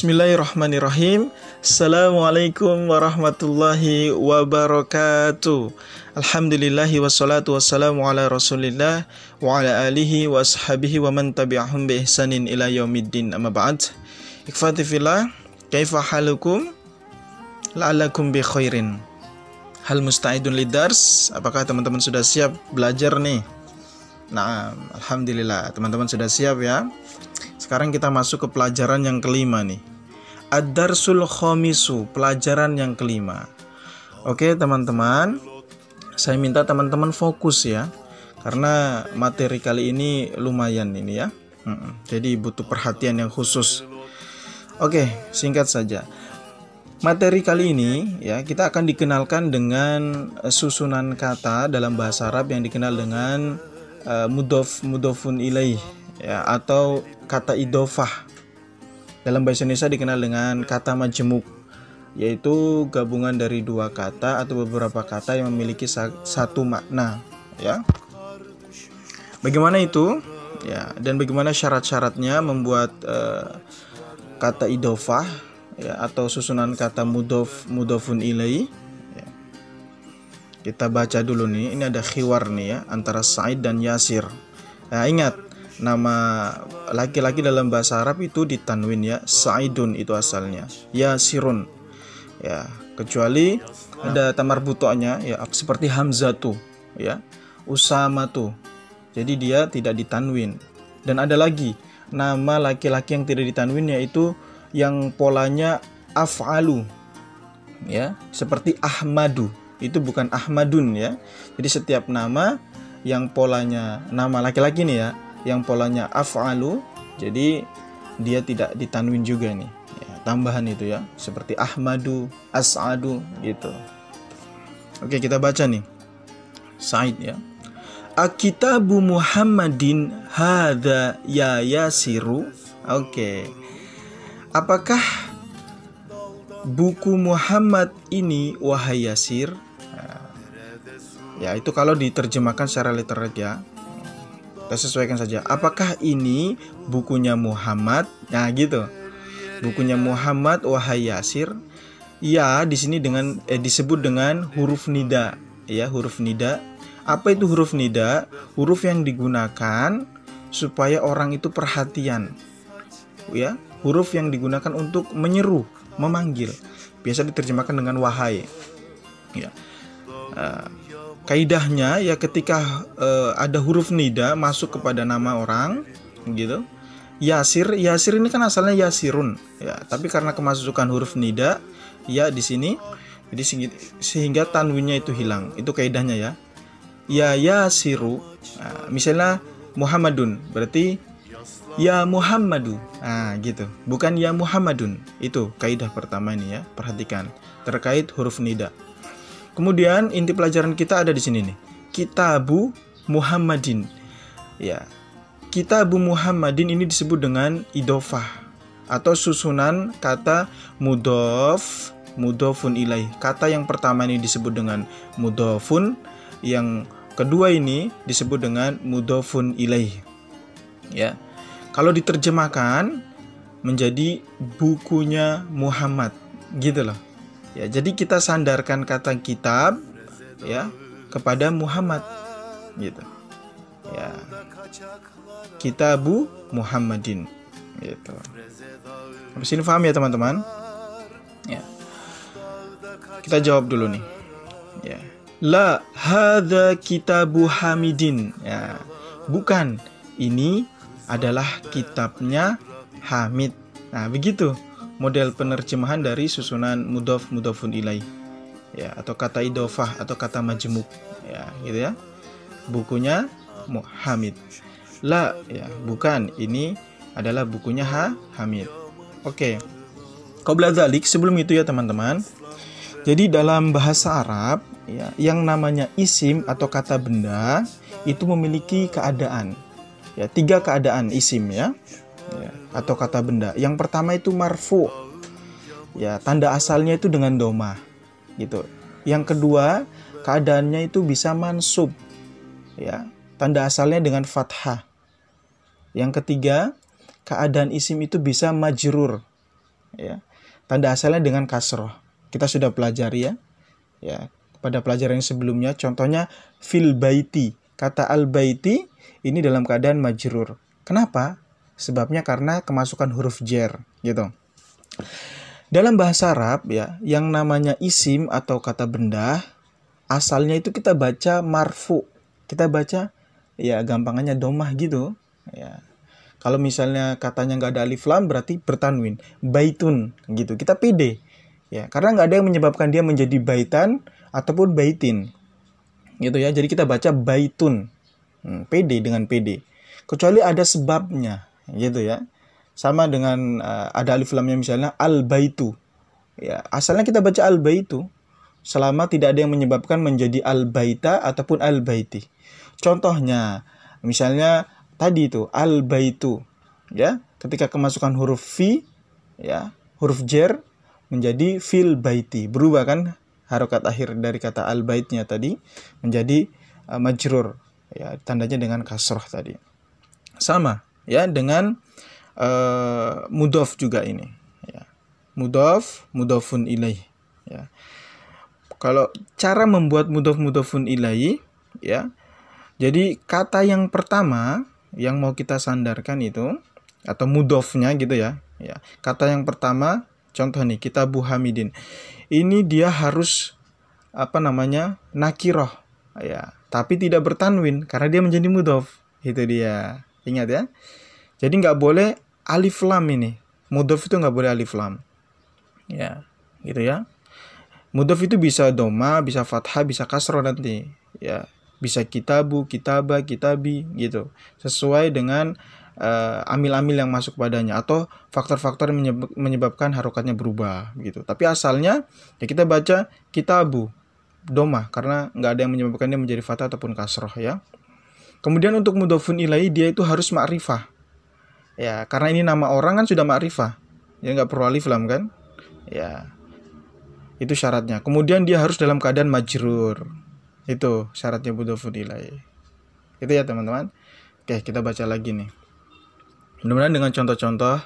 Bismillahirrahmanirrahim. Assalamualaikum warahmatullahi wabarakatuh. Alhamdulillahi wassalatu wassalamu ala rasulillah wa ala alihi wa ashabihi wa man tabi'ahum bi ihsanin ila yaumiddin, amma ba'd. Ikhwati fillah, kaifa halukum? La'allakum bi khairin. Hal musta'idun lidars? Apakah teman-teman sudah siap belajar nih? Nah, alhamdulillah teman-teman sudah siap ya. Sekarang kita masuk ke pelajaran yang kelima nih. Ad-darsul khamisu, pelajaran yang kelima. Oke teman-teman, saya minta teman-teman fokus ya, karena materi kali ini lumayan ini ya. Jadi butuh perhatian yang khusus. Oke, singkat saja. Materi kali ini ya, kita akan dikenalkan dengan susunan kata dalam bahasa Arab yang dikenal dengan mudhofun ilaih ya, atau kata idofah. Dalam bahasa Indonesia dikenal dengan kata majemuk, yaitu gabungan dari dua kata atau beberapa kata yang memiliki satu makna ya. Bagaimana itu ya, dan bagaimana syarat-syaratnya membuat kata idofah ya, atau susunan kata mudhofun ilaih ya. Kita baca dulu nih, ini ada khiwar nih ya, antara Sa'id dan Yasir. Nah, ingat, nama laki-laki dalam bahasa Arab itu ditanwin ya, Sa'idun itu asalnya, Yasirun ya, kecuali ada tamar butonya ya, seperti Hamzatu ya, Usamatu, jadi dia tidak ditanwin. Dan ada lagi nama laki-laki yang tidak ditanwin, yaitu yang polanya af'alu ya, seperti Ahmadu, itu bukan Ahmadun ya. Jadi setiap nama yang polanya nama laki-laki nih ya, yang polanya af'alu, jadi dia tidak ditanwin juga nih ya, tambahan itu ya, seperti Ahmadu, As'adu gitu. Oke, kita baca nih Sa'id ya. Akitabu Muhammadin hadza ya Yasiru. Oke. Apakah buku Muhammad ini wahai Yasir? Nah, ya itu kalau diterjemahkan secara literal ya. Kita sesuaikan saja. Apakah ini bukunya Muhammad? Nah, gitu. Bukunya Muhammad wahai Yasir. Ya, di sini dengan disebut dengan huruf nida, ya, huruf nida. Apa itu huruf nida? Huruf yang digunakan supaya orang itu perhatian. Ya, huruf yang digunakan untuk menyeru, memanggil. Biasa diterjemahkan dengan wahai. Ya. Kaidahnya ya, ketika ada huruf nida masuk kepada nama orang gitu. Yasir ini kan asalnya Yasirun ya, tapi karena kemasukan huruf nida ya di sini, jadi sehingga tanwinnya itu hilang. Itu kaidahnya ya. Ya Yasiru. Nah, misalnya Muhammadun berarti ya Muhammadu. Nah, gitu. Bukan ya Muhammadun. Itu kaidah pertama ini ya. Perhatikan terkait huruf nida. Kemudian inti pelajaran kita ada di sini nih. Kitabu Muhammadin. Ya. Kitabu Muhammadin ini disebut dengan idofah atau susunan kata mudhofun ilaih. Kata yang pertama ini disebut dengan mudhofun, yang kedua ini disebut dengan mudhofun ilaih. Ya. Kalau diterjemahkan menjadi bukunya Muhammad, gitu loh. Ya, jadi kita sandarkan kata kitab ya kepada Muhammad gitu. Ya. Kitabu Muhammadin gitu. Sampai sini paham ya teman-teman? Ya. Kita jawab dulu nih. Ya. La hadza kitabu Hamidin. Ya. Bukan, ini adalah kitabnya Hamid. Nah, begitu model penerjemahan dari susunan mudhofun ilaih ya, atau kata idofah atau kata majemuk ya, gitu ya. Bukunya Hamid. La ya, bukan, ini adalah bukunya Hamid. Oke. Qabla dzalik, sebelum itu ya teman-teman. Jadi dalam bahasa Arab ya, yang namanya isim atau kata benda itu memiliki keadaan. Ya, 3 keadaan isim ya, atau kata benda. Yang pertama itu marfu. Ya, tanda asalnya itu dengan doma. Gitu. Yang kedua, keadaannya itu bisa mansub. Ya, tanda asalnya dengan fathah. Yang ketiga, keadaan isim itu bisa majrur. ya. Tanda asalnya dengan kasroh. Kita sudah pelajari ya. Ya, pada pelajaran yang sebelumnya, contohnya fil baiti. Kata al-baiti ini dalam keadaan majrur. Kenapa? Sebabnya karena kemasukan huruf jer, gitu. Dalam bahasa Arab ya, yang namanya isim atau kata benda, asalnya itu kita baca marfu. Kita baca ya gampangannya domah gitu, ya. Kalau misalnya katanya nggak ada alif lam berarti bertanwin, baitun gitu. Kita pede, ya, karena nggak ada yang menyebabkan dia menjadi baitan ataupun baitin, gitu ya. Jadi kita baca baitun, pede dengan pede. Kecuali ada sebabnya, gitu ya. Sama dengan ada alif lamnya misalnya al baitu, ya. Asalnya kita baca al baitu selama tidak ada yang menyebabkan menjadi al baita ataupun al baiti. Contohnya, misalnya tadi itu al baitu, ya, ketika kemasukan huruf fi, ya, huruf jer menjadi fil baiti, berubah kan harokat akhir dari kata al baitnya tadi menjadi majrur, ya, tandanya dengan kasroh tadi. Sama ya dengan mudhof juga ini, ya. Mudhofun ilaih, ya. Kalau cara membuat mudhofun ilaih, ya. Jadi kata yang pertama yang mau kita sandarkan itu atau mudhofnya gitu ya. Ya. Kata yang pertama, contoh nih, Kitabu Hamidin. Ini dia harus nakiroh, ya, tapi tidak bertanwin karena dia menjadi mudhof. Itu dia. Ingat ya. Jadi nggak boleh alif lam ini. Mudhof itu nggak boleh alif lam. Ya, gitu ya. Mudhof itu bisa doma, bisa fathah, bisa kasroh nanti. Ya. Bisa kitabu, kitaba, kitabi gitu. Sesuai dengan amil-amil yang masuk padanya atau faktor-faktor yang menyebabkan harokatnya berubah gitu. Tapi asalnya ya kita baca kitabu, doma, karena nggak ada yang menyebabkan dia menjadi fathah ataupun kasroh ya. Kemudian untuk mudhofun ilaih dia itu harus ma'rifah. Ya, karena ini nama orang kan sudah ma'rifah. Ya nggak perlu alif lam kan? Ya. Itu syaratnya. Kemudian dia harus dalam keadaan majrur. Itu syaratnya mudhofun ilaih. Itu ya teman-teman. Oke, kita baca lagi nih. Mudah-mudahan dengan contoh-contoh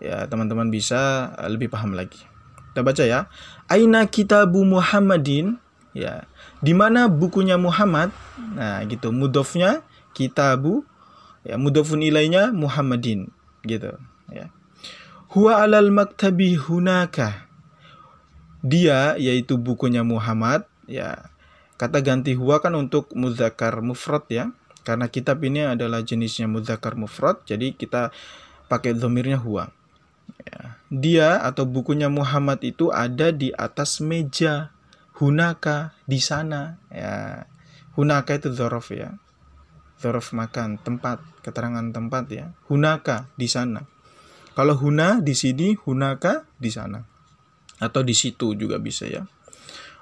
ya teman-teman bisa lebih paham lagi. Kita baca ya. Aina kitabu Muhammadin, ya. Di mana bukunya Muhammad? Nah, gitu. Mudhofnya kitabu, ya, mudhofun ilaihnya Muhammadin, gitu, ya. Huwa alal maktabi hunaka. Dia yaitu bukunya Muhammad, ya. Kata ganti huwa kan untuk mudzakkar mufrad ya. Karena kitab ini adalah jenisnya mudzakkar mufrad, jadi kita pakai dhamirnya huwa. Ya. Dia atau bukunya Muhammad itu ada di atas meja. Hunaka, di sana. Ya. Hunaka itu dzaraf ya. Dzaraf makan, tempat, keterangan tempat ya. Hunaka, di sana. Kalau huna di sini, hunaka di sana. Atau di situ juga bisa ya.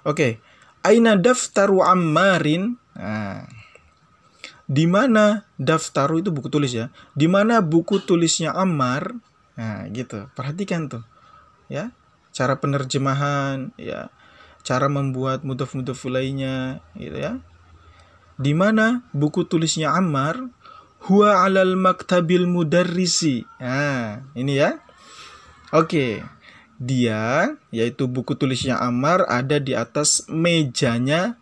Oke. Aina daftaru Ammarin? Nah, di mana daftaru itu buku tulis ya? Di mana buku tulisnya Ammar? Nah, gitu. Perhatikan tuh, ya. Cara penerjemahan, ya. Cara membuat mudhof lainnya, gitu ya. Di mana buku tulisnya Ammar? Huwa alal maktabil mudarrisi. Nah, ini ya. Oke. Dia, yaitu buku tulisnya Ammar, ada di atas mejanya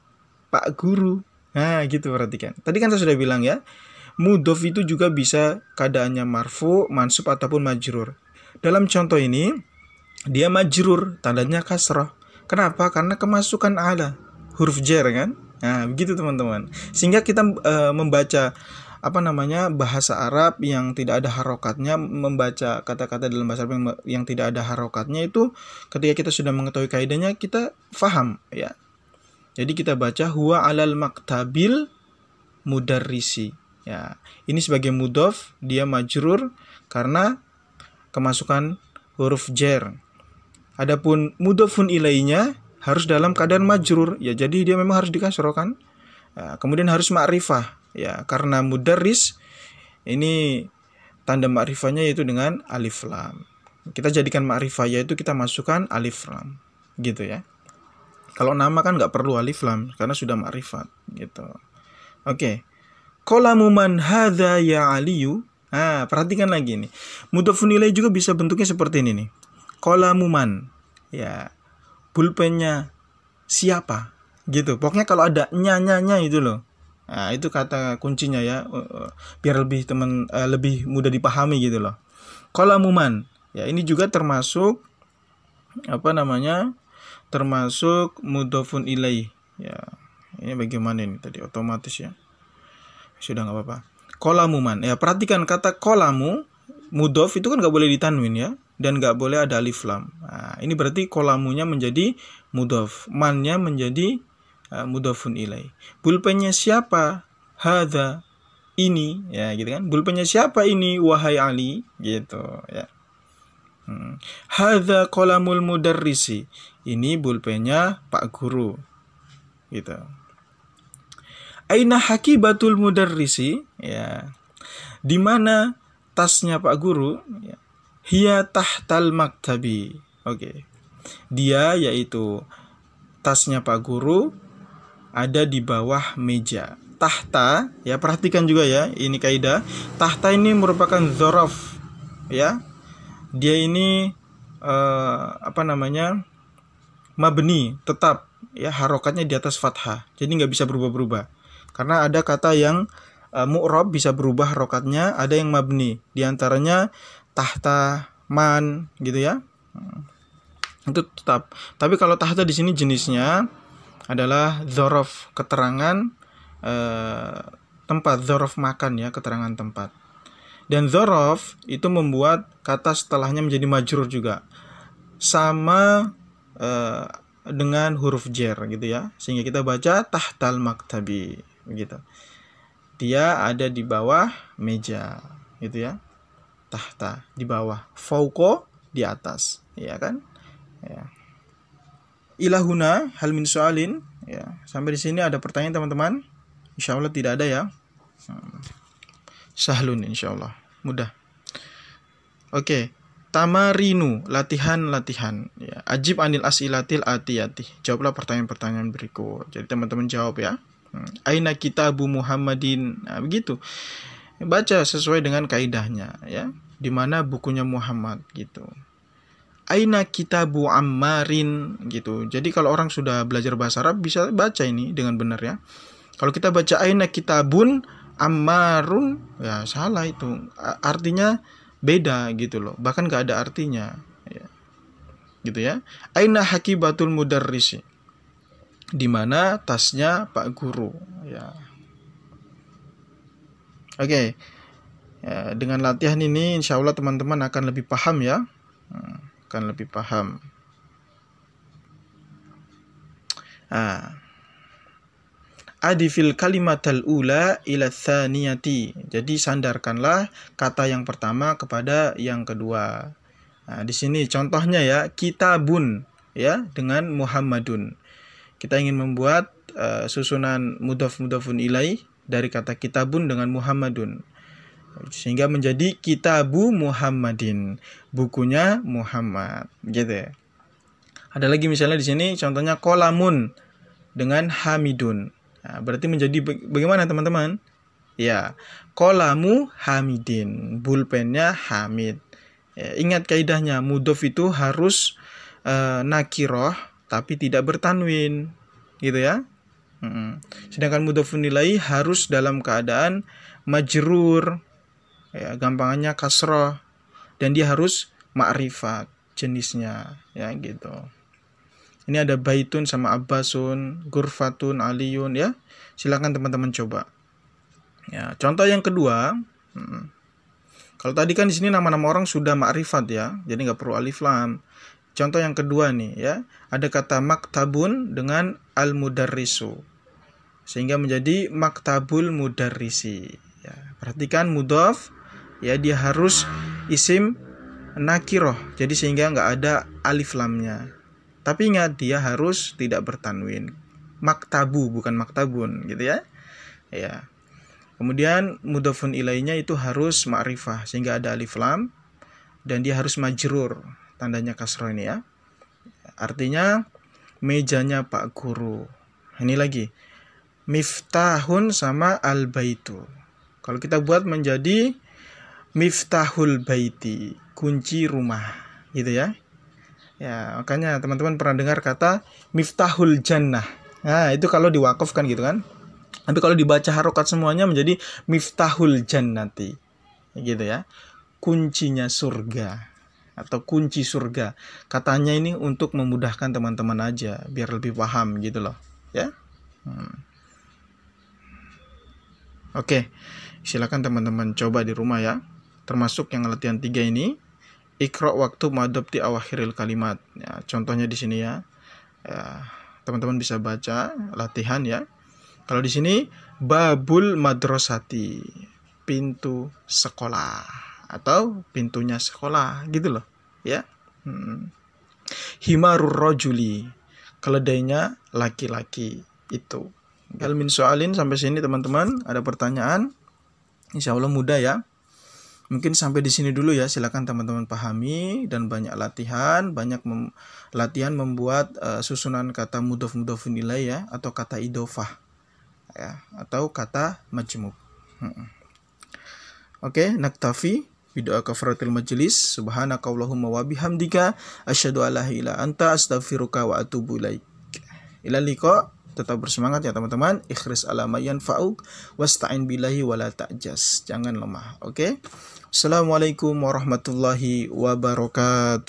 Pak Guru. Nah, gitu perhatikan. Tadi kan saya sudah bilang ya, mudhof itu juga bisa keadaannya marfu, mansub, ataupun majrur. Dalam contoh ini, dia majrur, tandanya kasrah. Kenapa? Karena kemasukan ala, huruf jer kan? Nah, begitu teman-teman. Sehingga kita membaca bahasa Arab yang tidak ada harokatnya, membaca kata-kata dalam bahasa Arab yang tidak ada harokatnya itu ketika kita sudah mengetahui kaidahnya kita faham ya. Jadi kita baca huwa alal maktabil mudarrisi ya. Ini sebagai mudhof, dia majrur karena kemasukan huruf jer. Adapun mudhofun ilaihnya harus dalam keadaan majrur ya, jadi dia memang harus dikasrohkan. Ya, kemudian harus ma'rifah. Ya, karena mudarris ini tanda ma'rifahnya yaitu dengan alif lam. Kita jadikan ma'rifah yaitu kita masukkan alif lam, gitu ya. Kalau nama kan nggak perlu alif lam karena sudah ma'rifat, gitu. Oke. Qalamu man hadza ya Aliyu. Nah, perhatikan lagi nih. Mudhofun ilaih juga bisa bentuknya seperti ini nih. Qalamuman, ya, pulpennya siapa, gitu. Pokoknya kalau ada nya itu loh. Nah, itu kata kuncinya ya, biar lebih mudah dipahami gitu loh. Qalamuman, ya, ini juga termasuk termasuk mudhofun ilaih. Ya, ini bagaimana ini tadi otomatis ya. Sudah nggak apa-apa. Qalamuman, ya, perhatikan kata qalamu, mudhof itu kan nggak boleh ditanwin ya, dan nggak boleh ada alif lam. Nah, ini berarti qalamunya menjadi mudhof, mannya menjadi mudhofun ilaih. Pulpennya siapa? Hadza, ini, ya gitu kan. Pulpennya siapa ini, wahai Ali, gitu ya. Hadza qalamul mudarrisi, ini pulpennya Pak Guru, gitu. Aina hakibatul mudarrisi, ya, di mana tasnya Pak Guru, ya. Hiya tahtal maktabi. Oke. Dia, yaitu tasnya Pak Guru, ada di bawah meja. Tahta, ya, perhatikan juga ya, ini kaidah. Tahta ini merupakan dzaraf, ya. Dia ini mabni, tetap, ya, harokatnya di atas fathah. Jadi nggak bisa berubah-berubah. Karena ada kata yang mu'rab bisa berubah harokatnya, ada yang mabni. Di antaranya tahta, man, gitu ya. Itu tetap. Tapi kalau tahta di sini jenisnya adalah dzaraf, keterangan tempat, dzaraf makan ya, keterangan tempat. Dan dzaraf itu membuat kata setelahnya menjadi majrur juga. Sama dengan huruf jar gitu ya. Sehingga kita baca tahtal maktabi, begitu. Dia ada di bawah meja, gitu ya. Tahta di bawah, fauqa di atas, ya kan? Ya. Ilahuna hal min soalin, ya. Sampai di sini ada pertanyaan teman-teman? Insyaallah tidak ada ya. Sahlun insyaallah, mudah. Oke. Tamarinu, latihan-latihan, ya. Ajib anil asilatil atiyati, jawablah pertanyaan-pertanyaan berikut. Jadi teman-teman jawab ya. Aina kitabu Muhammadin, nah, begitu. Baca sesuai dengan kaidahnya ya. Di mana bukunya Muhammad, gitu. Aina kitabu Ammarin, gitu. Jadi kalau orang sudah belajar bahasa Arab bisa baca ini dengan benar ya. Kalau kita baca aina kitabun Ammarun, ya salah itu. Artinya beda gitu loh, bahkan gak ada artinya ya. Gitu ya. Aina hakibatul mudarrisi, di mana tasnya Pak Guru ya. Oke. Ya, dengan latihan ini insyaallah teman-teman akan lebih paham ya. Akan lebih paham. Adifil kalimatal ula ila tsaniyati. Jadi sandarkanlah kata yang pertama kepada yang kedua. Nah, di sini contohnya ya, kitabun ya dengan Muhammadun. Kita ingin membuat susunan mudhaf-mudhafun ilaih dari kata kitabun dengan Muhammadun. Sehingga menjadi kitabu Muhammadin, bukunya Muhammad, gitu ya. Ada lagi misalnya di sini contohnya qalamun dengan Hamidun. Nah, berarti menjadi bagaimana teman-teman? Ya, qalamu Hamidin, pulpennya Hamid. Ya, ingat kaidahnya, mudhof itu harus nakiroh tapi tidak bertanwin, gitu ya. Sedangkan mudhofun ilaih harus dalam keadaan majrur, ya, gampangannya kasroh, dan dia harus ma'rifat jenisnya, ya gitu. Ini ada baitun sama abbasun, gurfatun, aliyun ya. Silakan teman-teman coba. Ya, contoh yang kedua. Kalau tadi kan di sini nama-nama orang sudah ma'rifat ya, jadi nggak perlu alif lam. Contoh yang kedua nih ya, ada kata maktabun dengan al-mudarrisu, sehingga menjadi maktabul mudarrisi. Ya, perhatikan mudhaf, ya, dia harus isim nakiroh, jadi sehingga nggak ada alif lamnya. Tapi ingat, dia harus tidak bertanwin. Maktabu bukan maktabun, gitu ya. Ya. Kemudian mudhofun ilainya itu harus ma'rifah sehingga ada alif lam, dan dia harus majrur, tandanya kasroh ini ya. Artinya mejanya Pak Guru. Ini lagi. Miftahun sama al-baitu. Kalau kita buat menjadi miftahul baiti, kunci rumah, gitu ya. Ya, makanya teman-teman pernah dengar kata miftahul jannah. Nah, itu kalau diwakafkan gitu kan. Tapi kalau dibaca harokat semuanya menjadi miftahul jannati. Gitu ya. Kuncinya surga atau kunci surga. Katanya ini untuk memudahkan teman-teman aja biar lebih paham gitu loh, ya. Oke. Silakan teman-teman coba di rumah ya. Termasuk yang latihan 3 ini. Iqra waktu madhabti awakhiril kalimat. Ya, contohnya di sini ya. Teman-teman bisa baca latihan ya. Kalau di sini babul madrasati, pintu sekolah atau pintunya sekolah gitu loh, ya. Himarur rajuli, keledainya laki-laki itu. Hal min soalin sampai sini teman-teman, ada pertanyaan? Insya Allah mudah ya. Mungkin sampai di sini dulu ya, silakan teman-teman pahami dan banyak latihan, latihan membuat susunan kata mudhof-mudhofun ilaih ya, atau kata idofah ya, atau kata majmuk. Oke, naktafi bidoa kafaratil majlis. Subhanakallahumma wa bihamdika asyhadu alla ilaha illa anta astaghfiruka wa atubu ilaik. Ila liqa. Tetap bersemangat ya teman-teman. Ikhris ala ma yanfa'uk wasta'in billahi wala ta'jas. Jangan lemah. Oke. Assalamualaikum warahmatullahi wabarakatuh.